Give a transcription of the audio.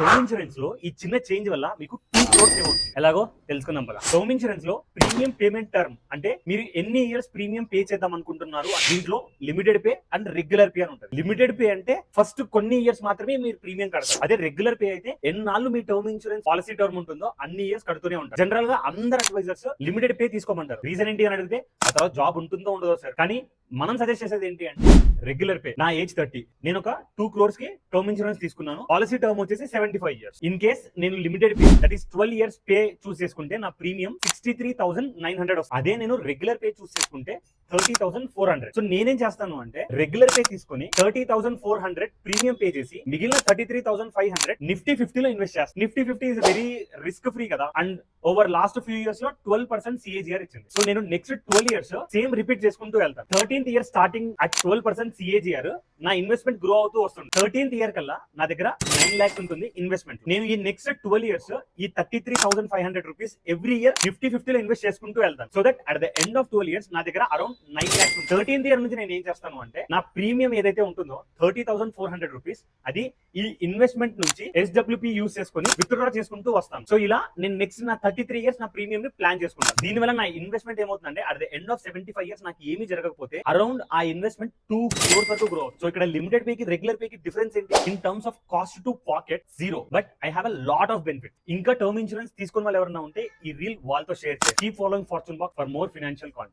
Home insurance లో ఈ చిన్న చేంజ్ వల్ల మీకు 2 crores ఏమవుతుంది ఎలాగో తెలుసుకుందాం పద. హోమ్ ఇన్సూరెన్స్ లో ప్రీమియం పేమెంట్ టర్మ్ అంటే మీరు ఎన్ని ఇయర్స్ ప్రీమియం పే చేద్దాం అనుకుంటున్నారు, దీంట్లో limited pay and regular pay అని ఉంటుంది. లిమిటెడ్ పే అంటే ఫస్ట్ కొన్ని ఇయర్స్ మాత్రమే మీరు ప్రీమియం కడతారు. అదే రెగ్యులర్ పే అయితే ఎన్నాళ్ళు మీ టర్మ్ ఇన్సూరెన్స్ పాలసీ టర్మ్ ఉంటుందో అన్ని ఇయర్స్ కడుతూనే ఉంటారు. జనరల్ గా అందరు అడ్వైజర్స్ లిమిటెడ్ పే తీసుకోమంటారు. రీజన్ ఏంటి అని అడిగితే ఆ తర్వాత జాబ్ ఉంటుందో ఉండదో సార్, కానీ మనం సజెస్ట్ చేసేది ఏంటి అంటే రెగ్యులర్ పే. నా ఏజ్ 30, నేను ఒక 2 crores కి టర్మ్ ఇన్సూరెన్స్ తీసుకున్నాను. పాలసీ టర్మ్ వచ్చేసి 75 years. ఇన్ కేస్ నేను limited pay that is 12 years pay choose చేసుకుంటే నా ప్రీమియం 63,900 వస్తుంది. అదే నేను రెగ్యులర్ పే చూస్ చేసుకుంటే 30,400. సో నేనేం చేస్తాను అంటే రెగ్యులర్ పే తీసుకొని 30,400 ప్రీమియం పే చేసి మిగిలిన 33,500 నిఫ్టీ 50 లో ఇన్వెస్ట్ చేస్తాను. Nifty 50 is very risk free కదా, and over last few years లో 12% CAGR ఇచ్చింది. సో నేను నెక్స్ట్ 12 years సేమ్ రిపీట్ చేసుకుంటూ వెళ్తాను. 13th year starting at 12% CAGR నా ఇన్వెస్ట్మెంట్ గ్రో అవుతూ వస్తుంది. 13th year కల్లా నా దగ్గర 9 lakhs ఉంటుంది ఇన్వెస్ట్మెంట్. నేను ఈ నెక్స్ట్ 12 years ఈ 33,500 రూపీస్ ఎవ్రీ ఇయర్ నిఫ్టీ 50 లో ఇన్వెస్ట్ చేసుకుంటూ వెళ్తాను. So that at the end of 12 years నా దగ్గర అరౌండ్ 9 lakhs ఉంది. 13th year నుంచి నేను ఏం చేస్తాను అంటే నా ప్రీమియం ఏదైతే ఉంటుందో 30,400 రూపీస్ అది ఈ ఇన్వెస్ట్మెంట్ నుంచి SWP యూస్ చేసుకుని విత్డ్రా చేసుకుంటూ వస్తాను. సో ఇలా నేను నెక్స్ట్ నా 33 years నా ప్రీమియం ని ప్లాన్ చేసుకుంటాను. దీనివల్ల నా ఇన్వెస్ట్మెంట్ ఏమవుతుందంటే at the end of 75 years నాకు ఏమీ జరగకపోతే అరౌండ్ ఆ ఇన్వెస్ట్మెంట్ 2 crores వరకు గ్రో. సో ఇక్కడ లిమిటెడ్ పే కి రెగ్యులర్ పే కి డిఫరెన్స్ ఏంటి? In terms of cost to pocket 0, but I have a lot of benefit. ఇంకా టర్మ్ ఇన్సూరెన్స్ తీసుకున్న వాళ్ళు ఎవరైనా ఉంటే ఈ రీల్ వాళ్ళతో షేర్ చేయండి. Keep following fortune box for more financial content.